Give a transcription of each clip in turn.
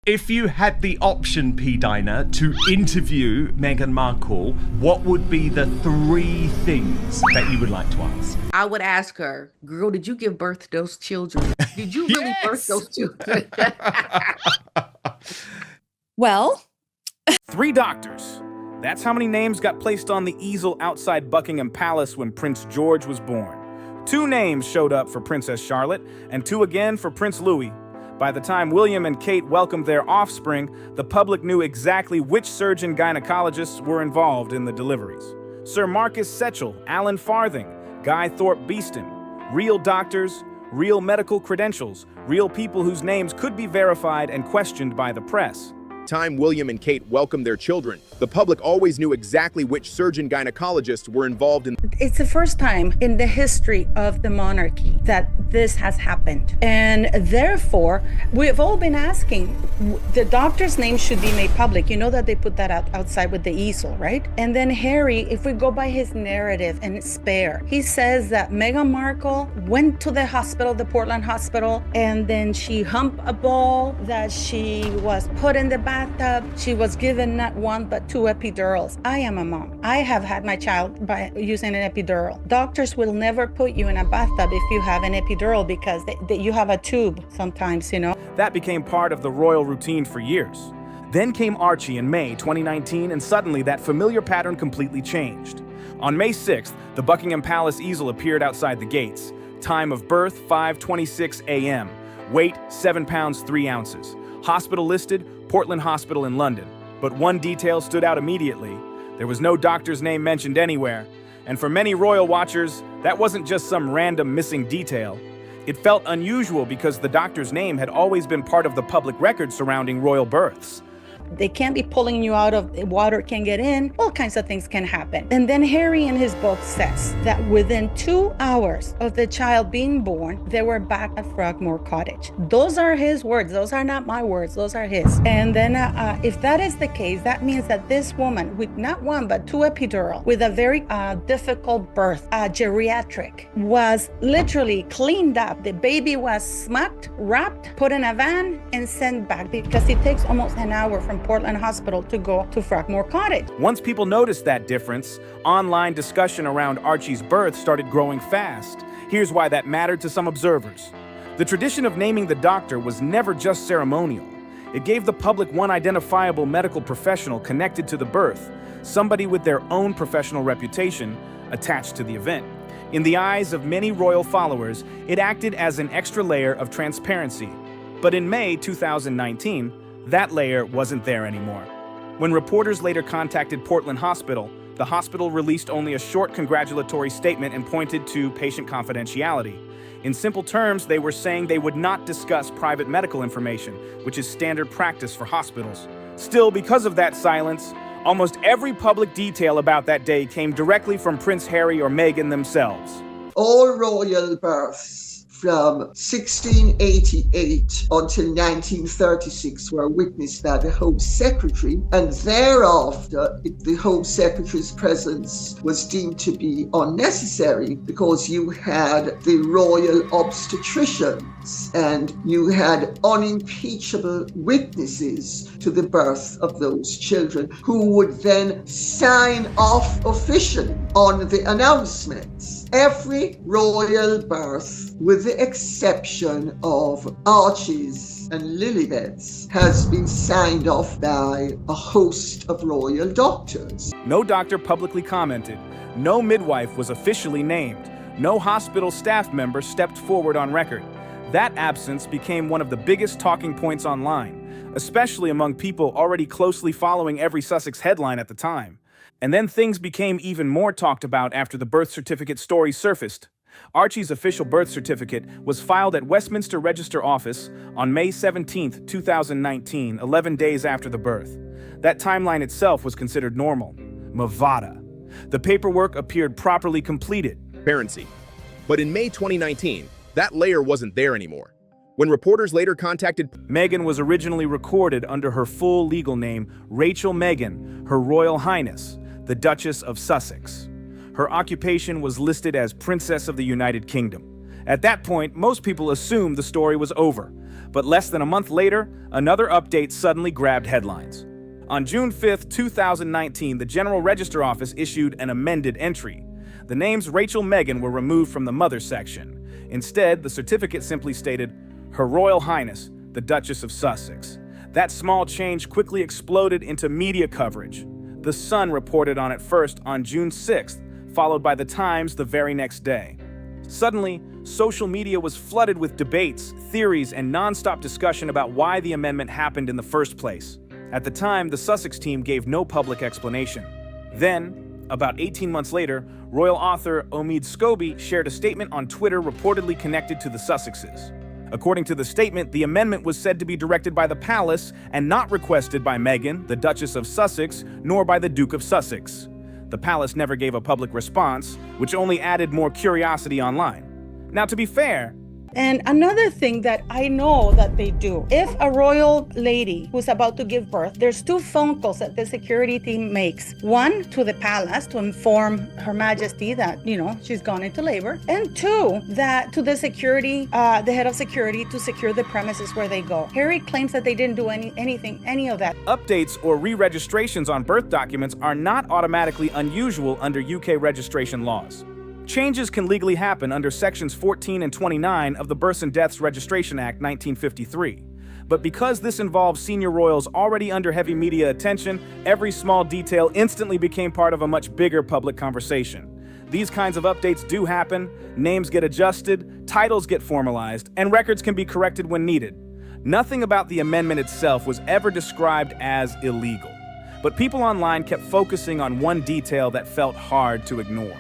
If you had the option, P. Diner, to interview Meghan Markle, what would be the 3 things that you would like to ask? I would ask her, girl, did you give birth to those children? Did you really birth those children? Well, 3 doctors. That's how many names got placed on the easel outside Buckingham Palace when Prince George was born. 2 names showed up for Princess Charlotte, and 2 again for Prince Louis. By the time William and Kate welcomed their offspring, the public knew exactly which surgeon gynecologists were involved in the deliveries. Sir Marcus Setchell, Alan Farthing, Guy Thorpe Beeston. Real doctors, real medical credentials, real people whose names could be verified and questioned by the press. Time William and Kate welcomed their children, the public always knew exactly which surgeon gynecologists were involved in. It's the first time in the history of the monarchy that this has happened. And therefore, we've all been asking, the doctor's name should be made public. You know that they put that outside with the easel, right? And then Harry, if we go by his narrative and spare, he says that Meghan Markle went to the hospital, the Portland hospital, and then she humped a ball, that she was put in the bathtub. She was given not 1, but 2 epidurals. I am a mom. I have had my child by using an epidural. Doctors will never put you in a bathtub if you have an epidural because you have a tube sometimes, you know. That became part of the royal routine for years. Then came Archie in May 2019, and suddenly that familiar pattern completely changed. On May 6th, the Buckingham Palace easel appeared outside the gates. Time of birth, 5:26 a.m. Weight, 7 pounds, 3 ounces. Hospital listed, Portland Hospital in London. But one detail stood out immediately. There was no doctor's name mentioned anywhere. And for many royal watchers, that wasn't just some random missing detail. It felt unusual because the doctor's name had always been part of the public record surrounding royal births. They can't be pulling you out of, water can get in, all kinds of things can happen. And then Harry in his book says that within 2 hours of the child being born, they were back at Frogmore Cottage. Those are his words, those are not my words, those are his. And then if that is the case, that means that this woman with not 1, but 2 epidural, with a very difficult birth, geriatric, was literally cleaned up. The baby was smucked, wrapped, put in a van, and sent back because it takes almost an hour from Portland Hospital to go to Frogmore Cottage. Once people noticed that difference, online discussion around Archie's birth started growing fast. Here's why that mattered to some observers. The tradition of naming the doctor was never just ceremonial. It gave the public one identifiable medical professional connected to the birth, somebody with their own professional reputation attached to the event. In the eyes of many royal followers, it acted as an extra layer of transparency. But in May 2019, that layer wasn't there anymore. When reporters later contacted Portland Hospital, the hospital released only a short congratulatory statement and pointed to patient confidentiality. In simple terms, they were saying they would not discuss private medical information, which is standard practice for hospitals. Still, because of that silence, almost every public detail about that day came directly from Prince Harry or Meghan themselves. All royal births from 1688 until 1936 were witnessed by the Home Secretary, and thereafter the Home Secretary's presence was deemed to be unnecessary because you had the royal obstetricians and you had unimpeachable witnesses to the birth of those children who would then sign off officially on the announcements. Every royal birth, with the exception of Archie's and Lilibet's, has been signed off by a host of royal doctors. No doctor publicly commented. No midwife was officially named. No hospital staff member stepped forward on record. That absence became one of the biggest talking points online, especially among people already closely following every Sussex headline at the time. And then things became even more talked about after the birth certificate story surfaced. Archie's official birth certificate was filed at Westminster Register Office on May 17, 2019, 11 days after the birth. That timeline itself was considered normal. Mavada. The paperwork appeared properly completed. Transparency. But in May 2019, that layer wasn't there anymore. When reporters later contacted, Meghan was originally recorded under her full legal name, Rachel Meghan, Her Royal Highness, the Duchess of Sussex. Her occupation was listed as Princess of the United Kingdom. At that point, most people assumed the story was over. But less than a month later, another update suddenly grabbed headlines. On June 5, 2019, the General Register Office issued an amended entry. The names Rachel Meghan were removed from the mother section. Instead, the certificate simply stated, Her Royal Highness, the Duchess of Sussex. That small change quickly exploded into media coverage. The Sun reported on it first on June 6th, followed by the Times the very next day. Suddenly, social media was flooded with debates, theories, and non-stop discussion about why the amendment happened in the first place. At the time, the Sussex team gave no public explanation. Then, about 18 months later, royal author Omid Scobie shared a statement on Twitter reportedly connected to the Sussexes. According to the statement, the amendment was said to be directed by the palace and not requested by Meghan, the Duchess of Sussex, nor by the Duke of Sussex. The palace never gave a public response, which only added more curiosity online. Now, to be fair, And another thing that I know that they do, if a royal lady who's about to give birth, there's 2 phone calls that the security team makes. One to the palace to inform Her Majesty that, she's gone into labor. And 2, that to the security, the head of security to secure the premises where they go. Harry claims that they didn't do any of that. updates or re-registrations on birth documents are not automatically unusual under UK registration laws. Changes can legally happen under Sections 14 and 29 of the Births and Deaths Registration Act 1953. But because this involves senior royals already under heavy media attention, every small detail instantly became part of a much bigger public conversation. These kinds of updates do happen, names get adjusted, titles get formalized, and records can be corrected when needed. Nothing about the amendment itself was ever described as illegal. But people online kept focusing on one detail that felt hard to ignore.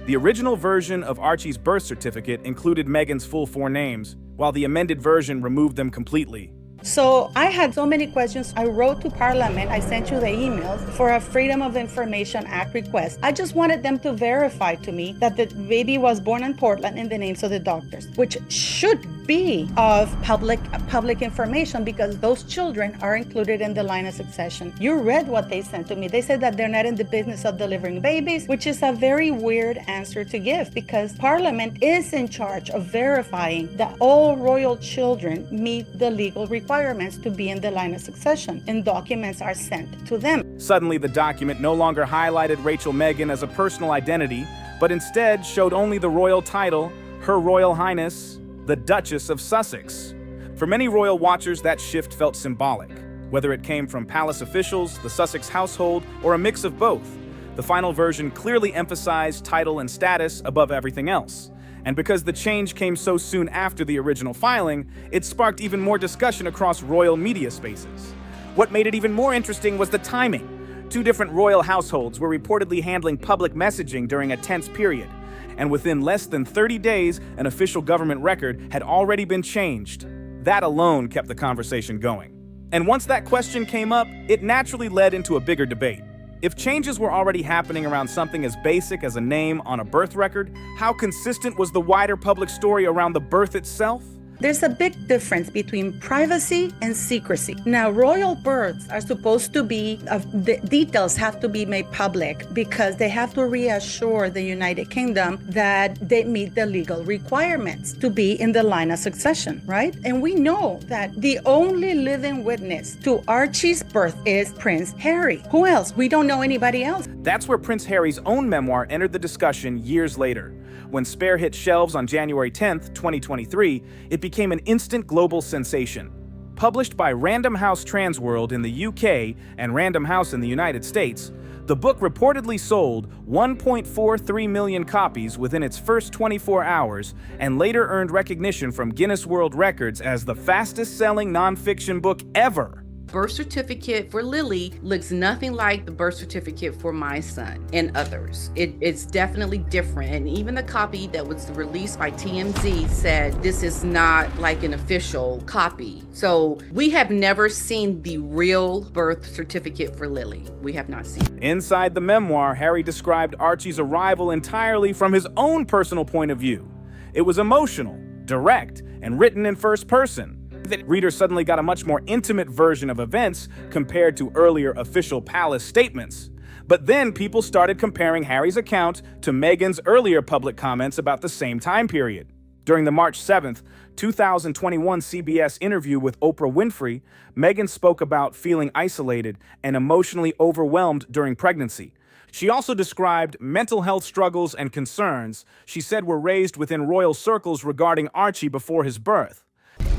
The original version of Archie's birth certificate included Meghan's full 4 names, while the amended version removed them completely. So I had so many questions. I wrote to Parliament. I sent you the emails for a Freedom of Information Act request. I just wanted them to verify to me that the baby was born in Portland in the names of the doctors, which should be of public information because those children are included in the line of succession. You read what they sent to me. They said that they're not in the business of delivering babies, which is a very weird answer to give because Parliament is in charge of verifying that all royal children meet the legal requirements to be in the line of succession, and documents are sent to them. Suddenly, the document no longer highlighted Rachel Meghan as a personal identity, but instead showed only the royal title, Her Royal Highness, the Duchess of Sussex. For many royal watchers, that shift felt symbolic. Whether it came from palace officials, the Sussex household, or a mix of both, the final version clearly emphasized title and status above everything else. And because the change came so soon after the original filing, it sparked even more discussion across royal media spaces. What made it even more interesting was the timing. 2 different royal households were reportedly handling public messaging during a tense period. And within less than 30 days, an official government record had already been changed. That alone kept the conversation going. And once that question came up, it naturally led into a bigger debate. If changes were already happening around something as basic as a name on a birth record, how consistent was the wider public story around the birth itself? There's a big difference between privacy and secrecy. Now, royal births are supposed to be, the details have to be made public because they have to reassure the United Kingdom that they meet the legal requirements to be in the line of succession, right? And we know that the only living witness to Archie's birth is Prince Harry. Who else? We don't know anybody else. That's where Prince Harry's own memoir entered the discussion years later. When Spare hit shelves on January 10th, 2023, it became an instant global sensation. Published by Random House Transworld in the UK and Random House in the United States, the book reportedly sold 1.43 million copies within its first 24 hours and later earned recognition from Guinness World Records as the fastest-selling nonfiction book ever. Birth certificate for Lily looks nothing like the birth certificate for my son and others. It's definitely different. And even the copy that was released by TMZ said this is not like an official copy. So we have never seen the real birth certificate for Lily. We have not seen it. Inside the memoir, Harry described Archie's arrival entirely from his own personal point of view. It was emotional, direct, and written in first person. That readers suddenly got a much more intimate version of events compared to earlier official palace statements. But then people started comparing Harry's account to Meghan's earlier public comments about the same time period. During the March 7th, 2021 CBS interview with Oprah Winfrey, Meghan spoke about feeling isolated and emotionally overwhelmed during pregnancy. She also described mental health struggles and concerns she said were raised within royal circles regarding Archie before his birth.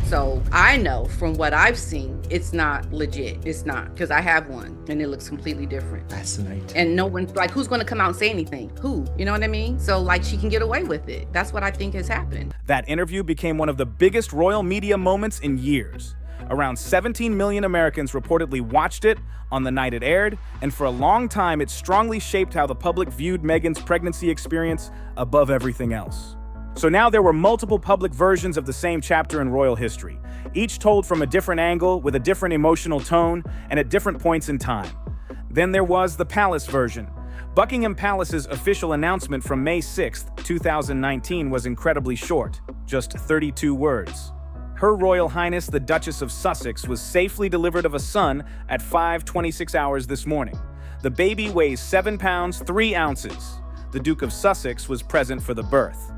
So I know from what I've seen, it's not legit. It's not, because I have one and it looks completely different. Fascinating. And no one's like, who's going to come out and say anything? Who? You know what I mean? So like she can get away with it. That's what I think has happened. That interview became one of the biggest royal media moments in years. Around 17 million Americans reportedly watched it on the night it aired, and for a long time it strongly shaped how the public viewed Meghan's pregnancy experience above everything else. So now there were multiple public versions of the same chapter in royal history, each told from a different angle with a different emotional tone and at different points in time. Then there was the palace version. Buckingham Palace's official announcement from May 6, 2019 was incredibly short, just 32 words. Her Royal Highness the Duchess of Sussex was safely delivered of a son at 5:26 hours this morning. The baby weighs 7 pounds 3 ounces. The Duke of Sussex was present for the birth.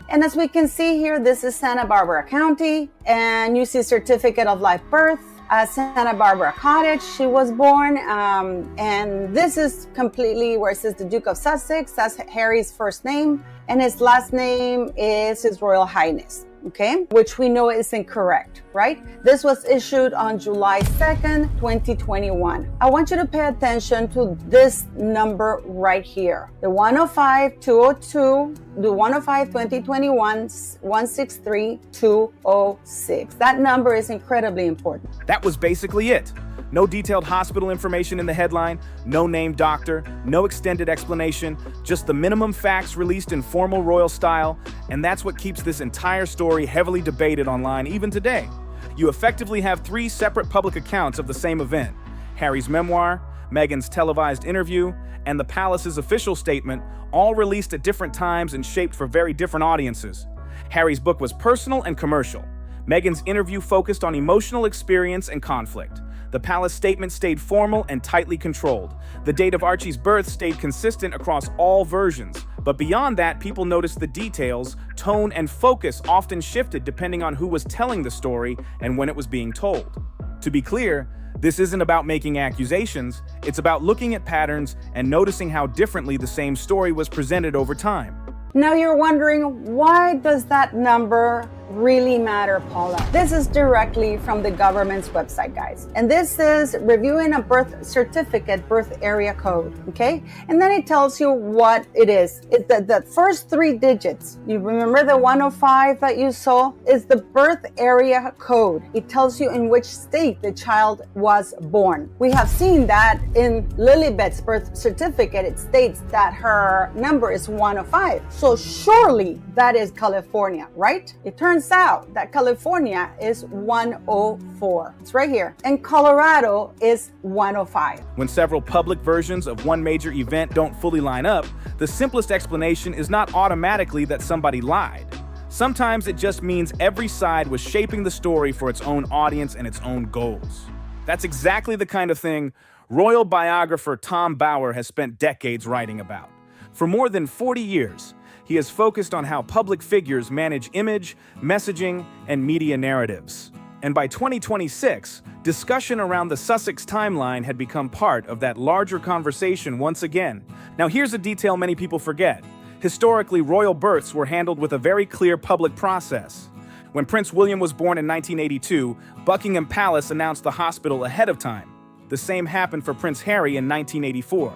And as we can see here, this is Santa Barbara County, and you see certificate of live birth, Santa Barbara Cottage, she was born, and this is completely where it says the Duke of Sussex. That's Harry's first name, and his last name is His Royal Highness, okay? Which we know is incorrect, right? This was issued on July 2nd, 2021. I want you to pay attention to this number right here. The 105-202, the 105-2021, 163-206. That number is incredibly important. That was basically it. No detailed hospital information in the headline, no named doctor, no extended explanation, just the minimum facts released in formal royal style, and that's what keeps this entire story heavily debated online even today. You effectively have 3 separate public accounts of the same event: Harry's memoir, Meghan's televised interview, and the palace's official statement, all released at different times and shaped for very different audiences. Harry's book was personal and commercial. Meghan's interview focused on emotional experience and conflict. The palace statement stayed formal and tightly controlled. The date of Archie's birth stayed consistent across all versions. But beyond that, people noticed the details, tone, and focus often shifted depending on who was telling the story and when it was being told. To be clear, this isn't about making accusations, it's about looking at patterns and noticing how differently the same story was presented over time. Now you're wondering, why does that number really matter, Paula? This is directly from the government's website, guys. And this is reviewing a birth certificate, birth area code, okay? And then it tells you what it is. It's the first 3 digits. You remember the 105 that you saw? Is the birth area code. It tells you in which state the child was born. We have seen that in Lilibet's birth certificate. It states that her number is 105. So surely that is California, right? It turns out that California is 104. It's right here. And Colorado is 105. When several public versions of one major event don't fully line up, the simplest explanation is not automatically that somebody lied. Sometimes it just means every side was shaping the story for its own audience and its own goals. That's exactly the kind of thing royal biographer Tom Bauer has spent decades writing about. For more than 40 years, he has focused on how public figures manage image, messaging, and media narratives. And by 2026, discussion around the Sussex timeline had become part of that larger conversation once again. Now here's a detail many people forget. Historically, royal births were handled with a very clear public process. When Prince William was born in 1982, Buckingham Palace announced the hospital ahead of time. The same happened for Prince Harry in 1984.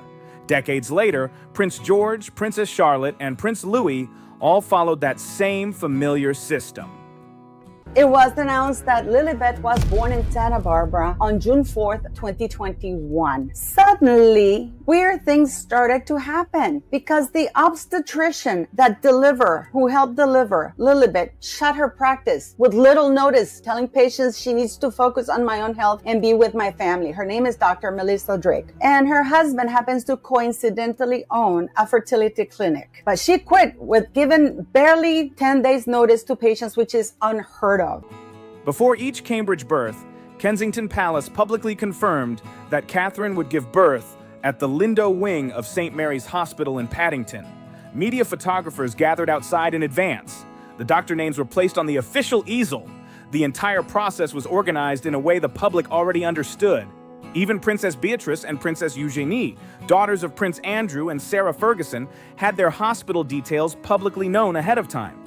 Decades later, Prince George, Princess Charlotte, and Prince Louis all followed that same familiar system. It was announced that Lilibet was born in Santa Barbara on June 4th, 2021. Suddenly, weird things started to happen because the obstetrician who helped deliver Lilibet shut her practice with little notice, telling patients she needs to focus on my own health and be with my family. Her name is Dr. Melissa Drake. And her husband happens to coincidentally own a fertility clinic. But she quit with given barely 10 days notice to patients, which is unheard of. Before each Cambridge birth, Kensington Palace publicly confirmed that Catherine would give birth at the Lindo wing of St. Mary's Hospital in Paddington. Media photographers gathered outside in advance. The doctor names were placed on the official easel. The entire process was organized in a way the public already understood. Even Princess Beatrice and Princess Eugenie, daughters of Prince Andrew and Sarah Ferguson, had their hospital details publicly known ahead of time.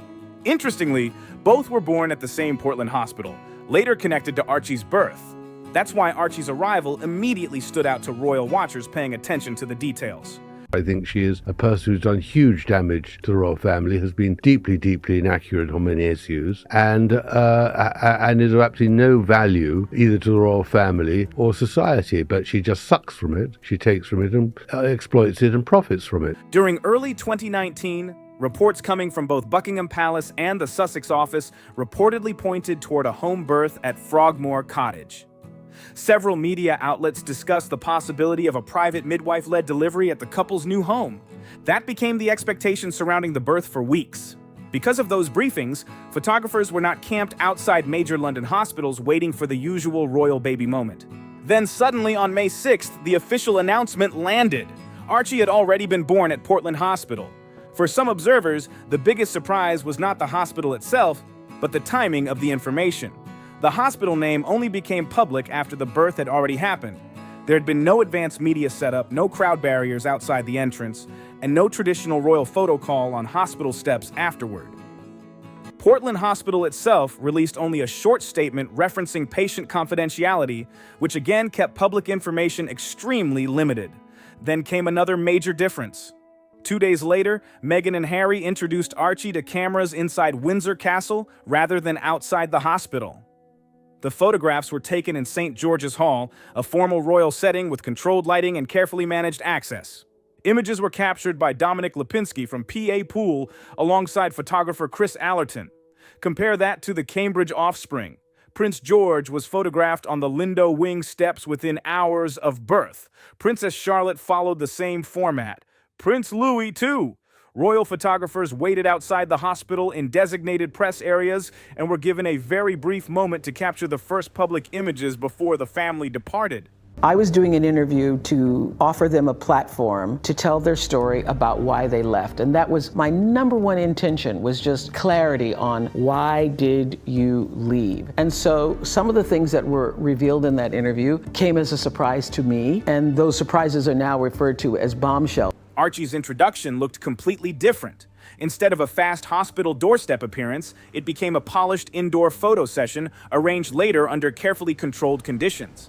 Interestingly, both were born at the same Portland hospital, later connected to Archie's birth. That's why Archie's arrival immediately stood out to royal watchers paying attention to the details. I think she is a person who's done huge damage to the royal family, has been deeply, deeply inaccurate on many issues, and is of absolutely no value either to the royal family or society. But she just sucks from it, she takes from it and exploits it and profits from it. During early 2019, reports coming from both Buckingham Palace and the Sussex office reportedly pointed toward a home birth at Frogmore Cottage. Several media outlets discussed the possibility of a private midwife-led delivery at the couple's new home. That became the expectation surrounding the birth for weeks. Because of those briefings, photographers were not camped outside major London hospitals waiting for the usual royal baby moment. Then suddenly on May 6th, the official announcement landed. Archie had already been born at Portland Hospital. For some observers, the biggest surprise was not the hospital itself, but the timing of the information. The hospital name only became public after the birth had already happened. There had been no advanced media setup, no crowd barriers outside the entrance, and no traditional royal photo call on hospital steps afterward. Portland Hospital itself released only a short statement referencing patient confidentiality, which again kept public information extremely limited. Then came another major difference. 2 days later, Meghan and Harry introduced Archie to cameras inside Windsor Castle rather than outside the hospital. The photographs were taken in St. George's Hall, a formal royal setting with controlled lighting and carefully managed access. Images were captured by Dominic Lipinski from PA Pool alongside photographer Chris Allerton. Compare that to the Cambridge offspring. Prince George was photographed on the Lindo Wing steps within hours of birth. Princess Charlotte followed the same format. Prince Louis, too. Royal photographers waited outside the hospital in designated press areas and were given a very brief moment to capture the first public images before the family departed. I was doing an interview to offer them a platform to tell their story about why they left. And that was my number one intention, was just clarity on why did you leave? And so some of the things that were revealed in that interview came as a surprise to me. And those surprises are now referred to as bombshells. Archie's introduction looked completely different. Instead of a fast hospital doorstep appearance, it became a polished indoor photo session arranged later under carefully controlled conditions.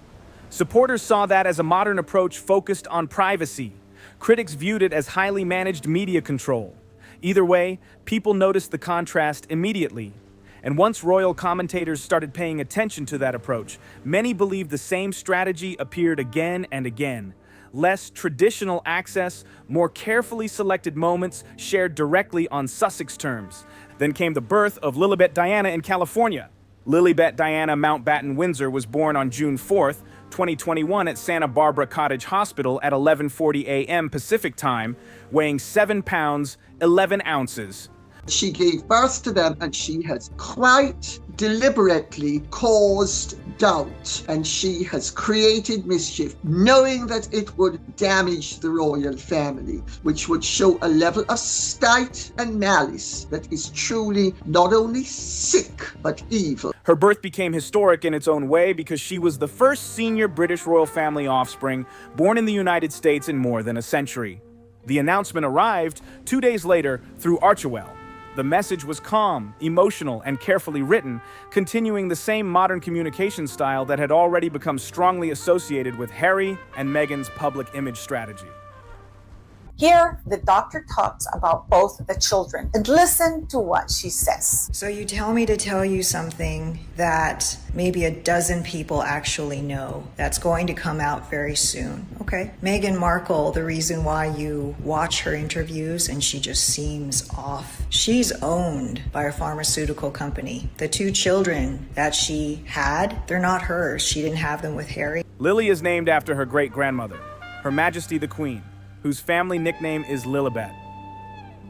Supporters saw that as a modern approach focused on privacy. Critics viewed it as highly managed media control. Either way, people noticed the contrast immediately. And once royal commentators started paying attention to that approach, many believed the same strategy appeared again and again. Less traditional access, more carefully selected moments shared directly on Sussex terms. Then came the birth of Lilibet Diana in California. Lilibet Diana Mountbatten-Windsor was born on June 4th, 2021 at Santa Barbara Cottage Hospital at 11:40 a.m. Pacific Time, weighing 7 pounds, 11 ounces. She gave birth to them, and she has quite deliberately caused doubt, and she has created mischief, knowing that it would damage the royal family, which would show a level of spite and malice that is truly not only sick, but evil. Her birth became historic in its own way because she was the first senior British royal family offspring born in the United States in more than a century. The announcement arrived 2 days later through Archewell. The message was calm, emotional, and carefully written, continuing the same modern communication style that had already become strongly associated with Harry and Meghan's public image strategy. Here, the doctor talks about both the children, and listen to what she says. So you tell me to tell you something that maybe a dozen people actually know that's going to come out very soon. Okay. Meghan Markle, the reason why you watch her interviews and she just seems off, she's owned by a pharmaceutical company. The 2 children that she had, they're not hers. She didn't have them with Harry. Lily is named after her great-grandmother, Her Majesty the Queen, whose family nickname is Lilibet.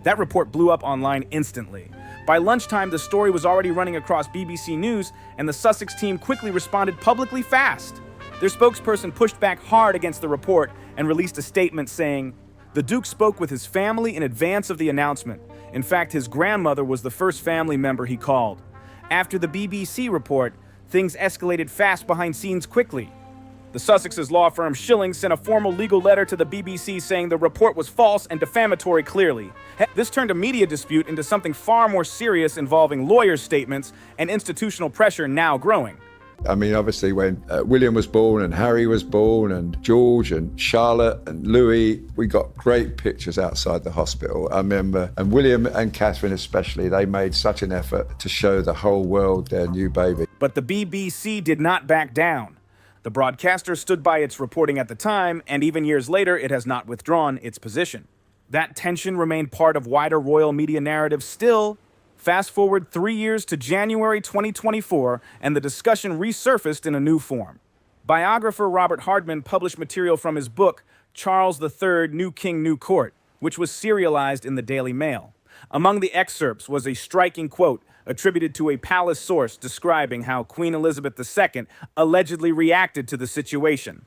That report blew up online instantly. By lunchtime, the story was already running across BBC News, and the Sussex team quickly responded publicly fast. Their spokesperson pushed back hard against the report and released a statement saying, "The Duke spoke with his family in advance of the announcement. In fact, his grandmother was the first family member he called. After the BBC report, things escalated fast behind scenes quickly. The Sussexes law firm Schilling sent a formal legal letter to the BBC saying the report was false and defamatory clearly. This turned a media dispute into something far more serious involving lawyers' statements and institutional pressure now growing. I mean, obviously, when William was born and Harry was born and George and Charlotte and Louis, we got great pictures outside the hospital. I remember, and William and Catherine especially, they made such an effort to show the whole world their new baby. But the BBC did not back down. The broadcaster stood by its reporting at the time, and even years later, it has not withdrawn its position. That tension remained part of wider royal media narrative still. Fast forward 3 years to January 2024, and the discussion resurfaced in a new form. Biographer Robert Hardman published material from his book, Charles III, New King, New Court, which was serialized in the Daily Mail. Among the excerpts was a striking quote attributed to a palace source describing how Queen Elizabeth II allegedly reacted to the situation.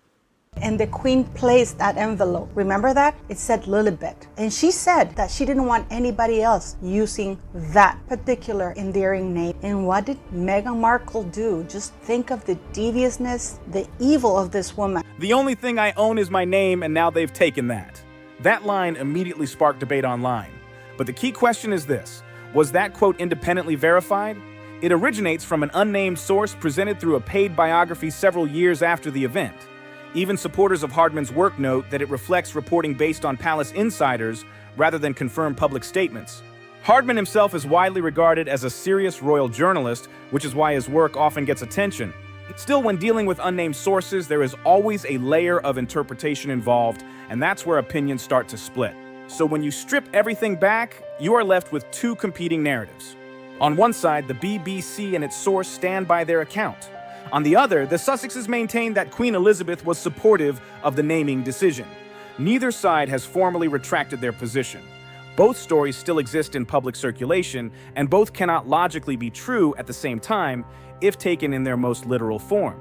And the Queen placed that envelope. Remember that? It said Lilibet. And she said that she didn't want anybody else using that particular endearing name. And what did Meghan Markle do? Just think of the deviousness, the evil of this woman. The only thing I own is my name, and now they've taken that. That line immediately sparked debate online. But the key question is this: was that quote independently verified? It originates from an unnamed source presented through a paid biography several years after the event. Even supporters of Hardman's work note that it reflects reporting based on palace insiders rather than confirmed public statements. Hardman himself is widely regarded as a serious royal journalist, which is why his work often gets attention. Still, when dealing with unnamed sources, there is always a layer of interpretation involved, and that's where opinions start to split. So when you strip everything back, you are left with two competing narratives. On one side, the BBC and its source stand by their account. On the other, the Sussexes maintain that Queen Elizabeth was supportive of the naming decision. Neither side has formally retracted their position. Both stories still exist in public circulation, and both cannot logically be true at the same time if taken in their most literal form.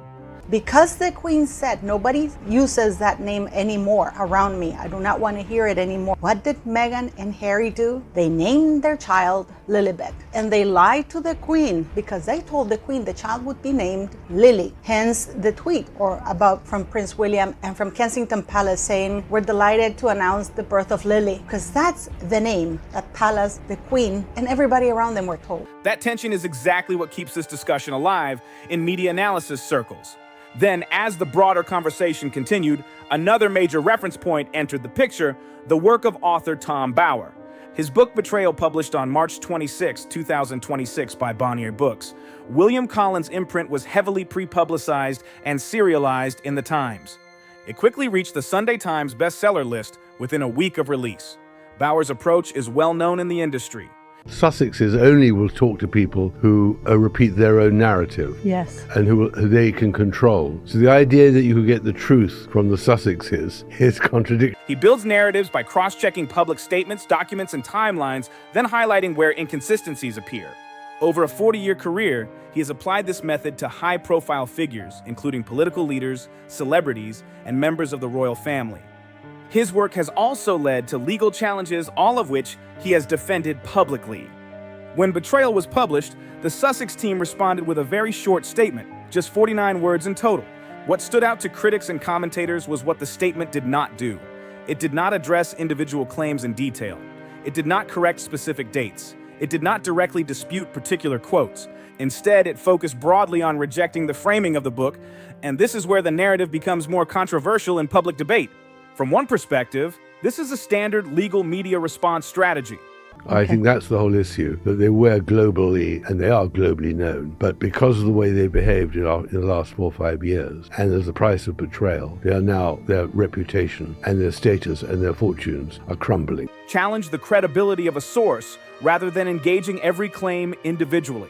Because the Queen said nobody uses that name anymore around me, I do not want to hear it anymore. What did Meghan and Harry do? They named their child Lilibet. And they lied to the Queen because they told the Queen the child would be named Lily. Hence the tweet from Prince William and from Kensington Palace saying, "We're delighted to announce the birth of Lily." Because that's the name that Palace, the Queen, and everybody around them were told. That tension is exactly what keeps this discussion alive in media analysis circles. Then, as the broader conversation continued, another major reference point entered the picture: the work of author Tom Bower. His book Betrayal, published on March 26, 2026 by Bonnier Books. William Collins' imprint was heavily pre-publicized and serialized in the Times. It quickly reached the Sunday Times bestseller list within a week of release. Bower's approach is well known in the industry. Sussexes only will talk to people who repeat their own narrative. Yes. And who they can control. So the idea that you could get the truth from the Sussexes is contradictory. He builds narratives by cross-checking public statements, documents, and timelines, then highlighting where inconsistencies appear. Over a 40-year career, he has applied this method to high-profile figures, including political leaders, celebrities, and members of the royal family. His work has also led to legal challenges, all of which he has defended publicly. When Betrayal was published, the Sussex team responded with a very short statement, just 49 words in total. What stood out to critics and commentators was what the statement did not do. It did not address individual claims in detail. It did not correct specific dates. It did not directly dispute particular quotes. Instead, it focused broadly on rejecting the framing of the book, and this is where the narrative becomes more controversial in public debate. From one perspective, this is a standard legal media response strategy. I think that's the whole issue, that they were globally, and they are globally known, but because of the way they behaved in the last 4 or 5 years, and as the price of betrayal, their reputation and their status and their fortunes are crumbling. Challenge the credibility of a source rather than engaging every claim individually.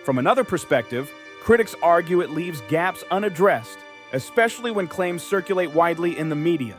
From another perspective, critics argue it leaves gaps unaddressed, especially when claims circulate widely in the media.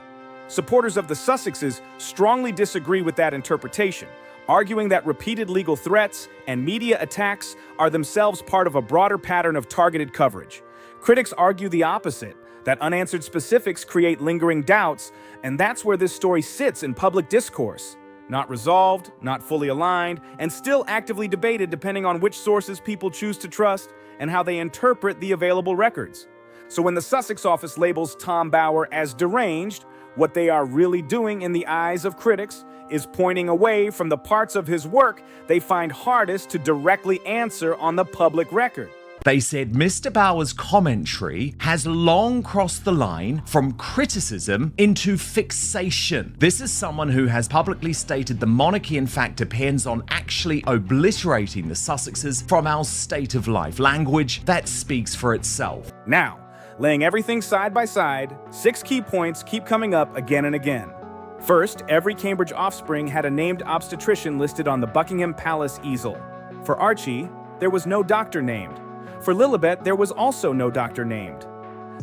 Supporters of the Sussexes strongly disagree with that interpretation, arguing that repeated legal threats and media attacks are themselves part of a broader pattern of targeted coverage. Critics argue the opposite, that unanswered specifics create lingering doubts, and that's where this story sits in public discourse. not resolved, not fully aligned, and still actively debated depending on which sources people choose to trust and how they interpret the available records. So when the Sussex office labels Tom Bower as deranged, what they are really doing in the eyes of critics is pointing away from the parts of his work they find hardest to directly answer on the public record. They said Mr. Bower's commentary has long crossed the line from criticism into fixation. This is someone who has publicly stated the monarchy in fact depends on actually obliterating the Sussexes from our state of life, language that speaks for itself. Now, laying everything side by side, 6 key points keep coming up again and again. First, every Cambridge offspring had a named obstetrician listed on the Buckingham Palace easel. For Archie, there was no doctor named. For Lilibet, there was also no doctor named.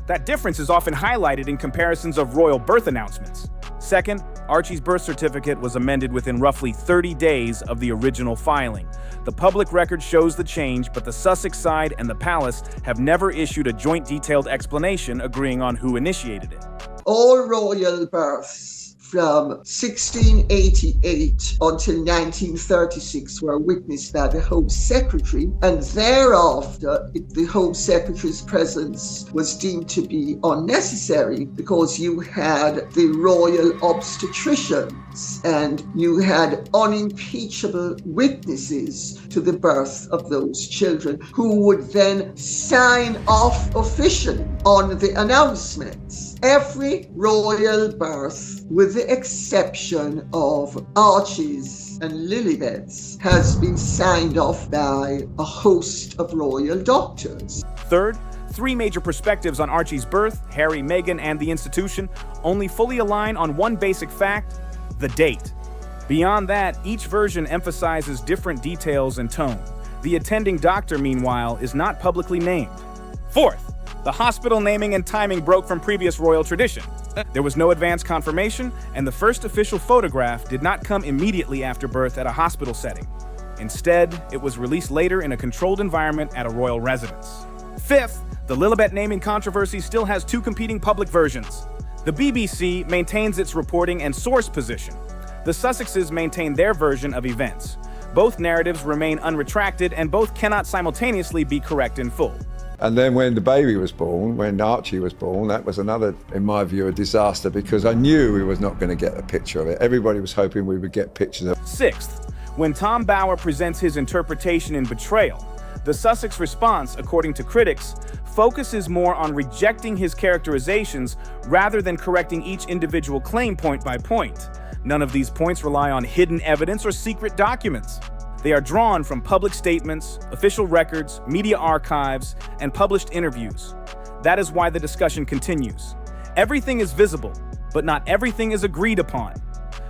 That difference is often highlighted in comparisons of royal birth announcements. Second, Archie's birth certificate was amended within roughly 30 days of the original filing. The public record shows the change, but the Sussex side and the palace have never issued a joint detailed explanation agreeing on who initiated it. All royal births from 1688 until 1936 were witnessed by the Home Secretary, and thereafter the Home Secretary's presence was deemed to be unnecessary because you had the royal obstetricians and you had unimpeachable witnesses to the birth of those children who would then sign off officially on the announcements. Every royal birth, with the exception of Archie's and Lilibet's, has been signed off by a host of royal doctors. Third, 3 major perspectives on Archie's birth, Harry, Meghan, and the institution only fully align on one basic fact: the date. Beyond that, each version emphasizes different details and tone. The attending doctor, meanwhile, is not publicly named. Fourth, the hospital naming and timing broke from previous royal tradition. There was no advance confirmation, and the first official photograph did not come immediately after birth at a hospital setting. Instead, it was released later in a controlled environment at a royal residence. Fifth, the Lilibet naming controversy still has 2 competing public versions. The BBC maintains its reporting and source position. The Sussexes maintain their version of events. Both narratives remain unretracted, and both cannot simultaneously be correct in full. And then when the baby was born, when Archie was born, that was another, in my view, a disaster, because I knew we was not going to get a picture of it. Everybody was hoping we would get pictures of it. Sixth, when Tom Bower presents his interpretation in Betrayal, the Sussex response, according to critics, focuses more on rejecting his characterizations rather than correcting each individual claim point by point. None of these points rely on hidden evidence or secret documents. They are drawn from public statements, official records, media archives, and published interviews. That is why the discussion continues. Everything is visible, but not everything is agreed upon.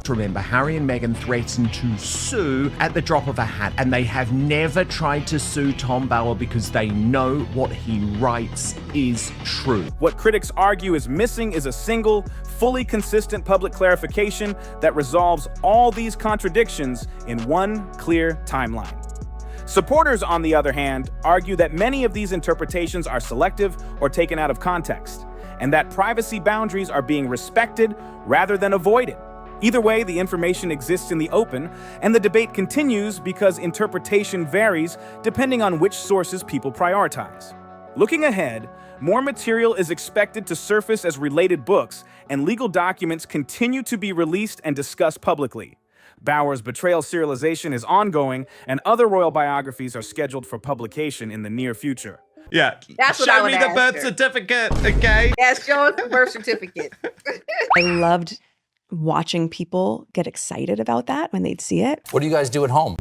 Remember, Harry and Meghan threatened to sue at the drop of a hat, and they have never tried to sue Tom Bower because they know what he writes is true. What critics argue is missing is a single, fully consistent public clarification that resolves all these contradictions in one clear timeline. Supporters, on the other hand, argue that many of these interpretations are selective or taken out of context, and that privacy boundaries are being respected rather than avoided. Either way, the information exists in the open, and the debate continues because interpretation varies depending on which sources people prioritize. Looking ahead, more material is expected to surface as related books, and legal documents continue to be released and discussed publicly. Bower's betrayal serialization is ongoing, and other royal biographies are scheduled for publication in the near future. Yeah, That's what show I would me the ask birth her. certificate, okay? Yes, show us the birth certificate. I loved watching people get excited about that when they'd see it. What do you guys do at home?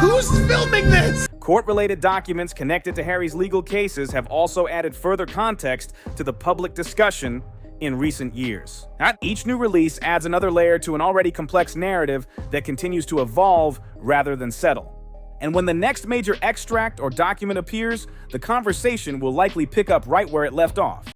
Who's filming this? Court-related documents connected to Harry's legal cases have also added further context to the public discussion in recent years. Each new release adds another layer to an already complex narrative that continues to evolve rather than settle. And when the next major extract or document appears, the conversation will likely pick up right where it left off.